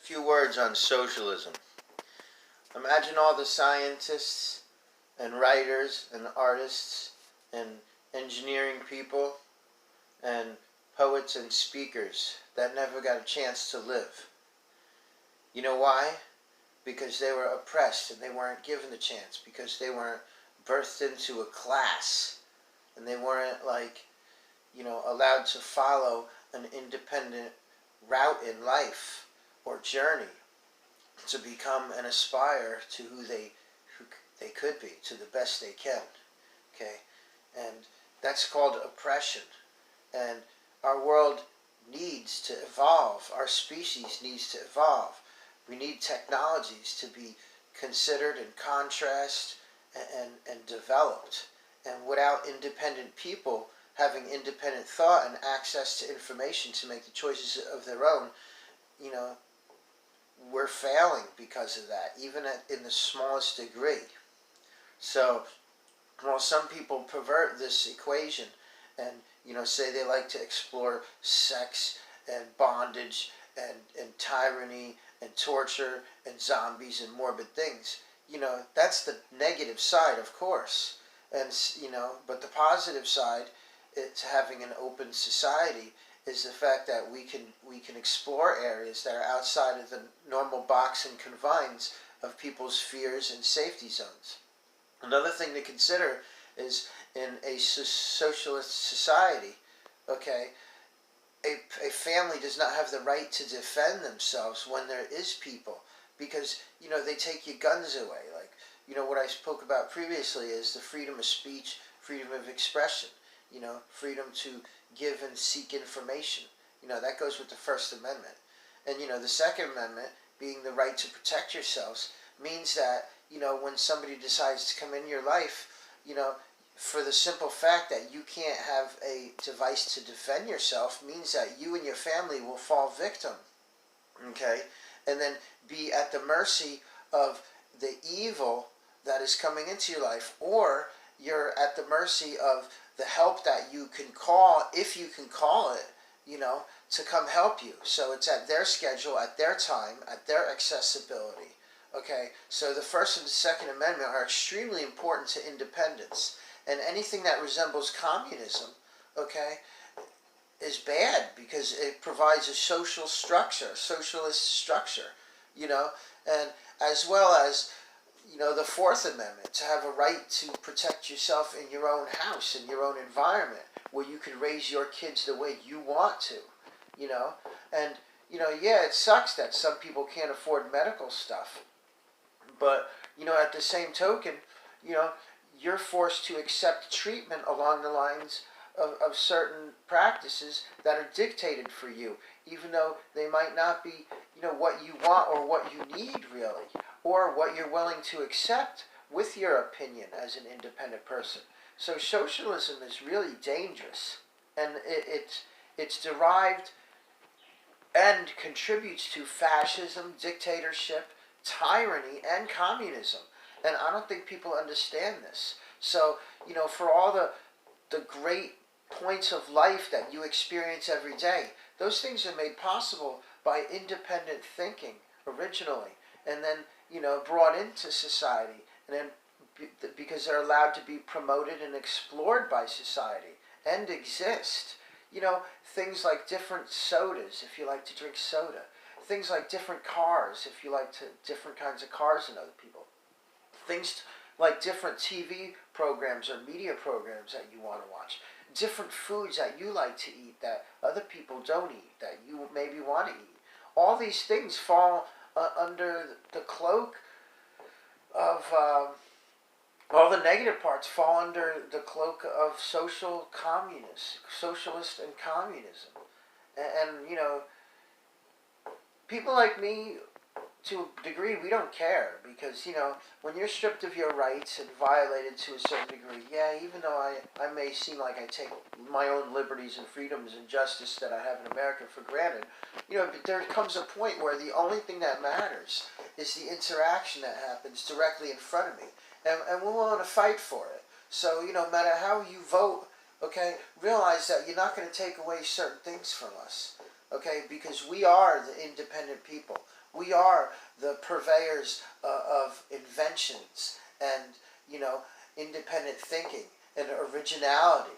Few words on socialism. Imagine all the scientists and writers and artists and engineering people and poets and speakers that never got a chance to live. You know why? Because they were oppressed and they weren't given the chance, because they weren't birthed into a class and they weren't allowed to follow an independent route in life or journey to become and aspire to who they could be, to the best they can. Okay? And that's called oppression. And our world needs to evolve. Our species needs to evolve. We need technologies to be considered and contrast and developed. And without independent people having independent thought and access to information to make the choices of their own, we're failing because of that, even in the smallest degree. So, while some people pervert this equation and say they like to explore sex and bondage and tyranny and torture and zombies and morbid things, that's the negative side, of course. And but the positive side, it's having an open society, is the fact that we can explore areas that are outside of the normal box and confines of people's fears and safety zones. Another thing to consider is in a socialist society, okay, a family does not have the right to defend themselves when there is people, because they take your guns away. Like what I spoke about previously is the freedom of speech, freedom of expression, freedom to give and seek information. That goes with the First Amendment. And the Second Amendment, being the right to protect yourselves, means that when somebody decides to come in your life, for the simple fact that you can't have a device to defend yourself, means that you and your family will fall victim, okay, and then be at the mercy of the evil that is coming into your life, or you're at the mercy of the help that you can call, if you can call it, to come help you. So it's at their schedule, at their time, at their accessibility. Okay, so the First and the Second Amendment are extremely important to independence. And anything that resembles communism, okay, is bad, because it provides a social structure, socialist structure, and as well as the Fourth Amendment, to have a right to protect yourself in your own house, in your own environment, where you can raise your kids the way you want to, and, yeah, it sucks that some people can't afford medical stuff, but, at the same token, you're forced to accept treatment along the lines of certain practices that are dictated for you, even though they might not be, what you want or what you need, really, or what you're willing to accept with your opinion as an independent person. So socialism is really dangerous, and it's derived and contributes to fascism, dictatorship, tyranny, and communism. And I don't think people understand this. So, for all the great points of life that you experience every day, those things are made possible by independent thinking originally, and then, brought into society, and then because they're allowed to be promoted and explored by society and exist. Things like different sodas, if you like to drink soda. Things like different cars, if you like different kinds of cars than other people. Things like different TV programs or media programs that you want to watch. Different foods that you like to eat that other people don't eat, that you maybe want to eat. All these things fall under the cloak of, all the negative parts fall under the cloak of socialist and communism. And people like me, to a degree, we don't care, because, when you're stripped of your rights and violated to a certain degree, yeah, even though I may seem like I take my own liberties and freedoms and justice that I have in America for granted, there comes a point where the only thing that matters is the interaction that happens directly in front of me, and we're willing to fight for it. So, no matter how you vote, okay, realize that you're not going to take away certain things from us, okay, because we are the independent people. We are the purveyors of inventions and, you know, independent thinking and originality.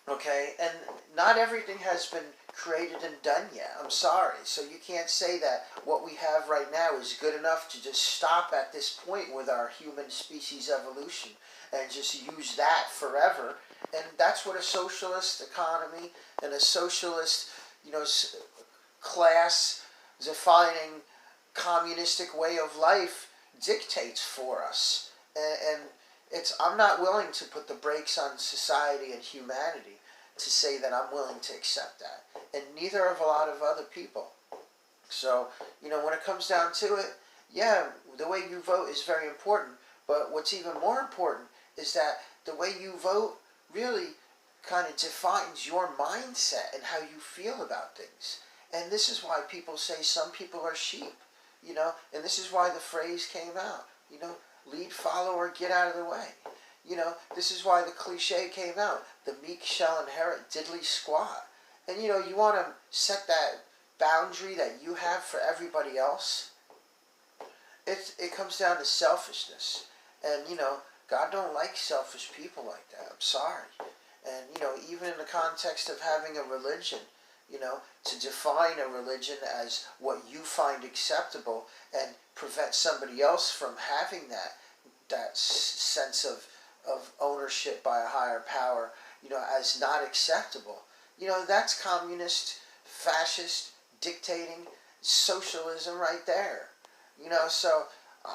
Okay, and not everything has been created and done yet. I'm sorry. So you can't say that what we have right now is good enough to just stop at this point with our human species evolution and just use that forever. And that's what a socialist economy and a socialist, you know, class defining communistic way of life dictates for us. And it's, I'm not willing to put the brakes on society and humanity to say that I'm willing to accept that. And neither have a lot of other people. So, you know, when it comes down to it, yeah, the way you vote is very important. But what's even more important is that the way you vote really kind of defines your mindset and how you feel about things. And this is why people say some people are sheep, you know, and this is why the phrase came out, you know, lead, follow, or get out of the way. You know, this is why the cliche came out, the meek shall inherit diddly squat. And, you know, you want to set that boundary that you have for everybody else. It comes down to selfishness. And, you know, God don't like selfish people like that. I'm sorry. And, you know, even in the context of having a religion, you know, to define a religion as what you find acceptable and prevent somebody else from having that sense of ownership by a higher power, you know, as not acceptable. You know, that's communist, fascist, dictating, socialism right there. You know, so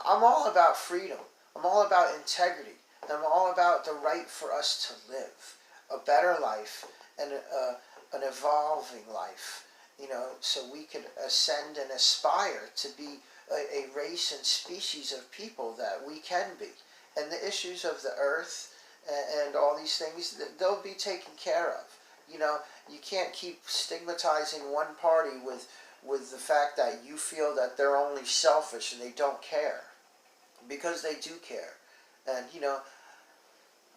I'm all about freedom. I'm all about integrity. I'm all about the right for us to live a better life and an evolving life, you know, so we can ascend and aspire to be a race and species of people that we can be. And the issues of the earth and all these things, they'll be taken care of. You know, you can't keep stigmatizing one party with the fact that you feel that they're only selfish and they don't care. Because they do care. And, you know,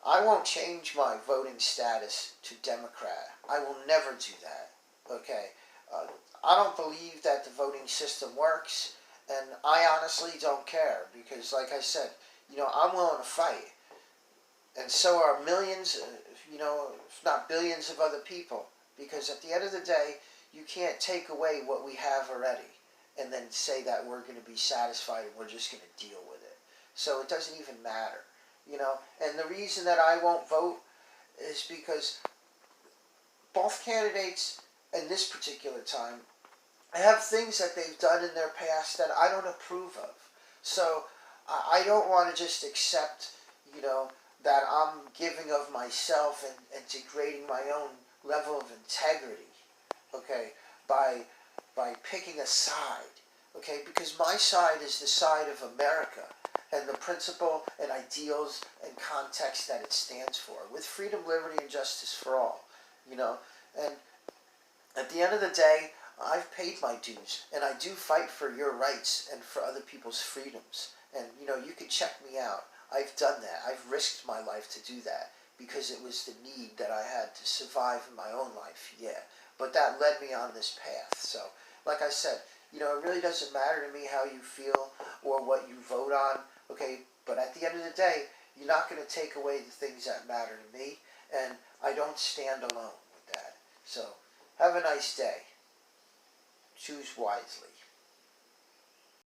I won't change my voting status to Democrat. I will never do that. Okay? I don't believe that the voting system works, and I honestly don't care because, like I said, you know, I'm willing to fight. And so are millions, you know, if not billions of other people. Because at the end of the day, you can't take away what we have already and then say that we're going to be satisfied and we're just going to deal with it. So it doesn't even matter. You know, and the reason that I won't vote is because both candidates in this particular time have things that they've done in their past that I don't approve of. So I don't want to just accept, you know, that I'm giving of myself and degrading my own level of integrity, okay, by picking a side, okay, because my side is the side of America and the principle and ideals and context that it stands for, with freedom, liberty, and justice for all, you know. And at the end of the day, I've paid my dues, and I do fight for your rights and for other people's freedoms. And, you know, you can check me out. I've done that. I've risked my life to do that because it was the need that I had to survive in my own life, yeah. But that led me on this path. So, like I said, you know, it really doesn't matter to me how you feel or what you vote on. Okay, but at the end of the day, you're not going to take away the things that matter to me, and I don't stand alone with that. So, have a nice day. Choose wisely.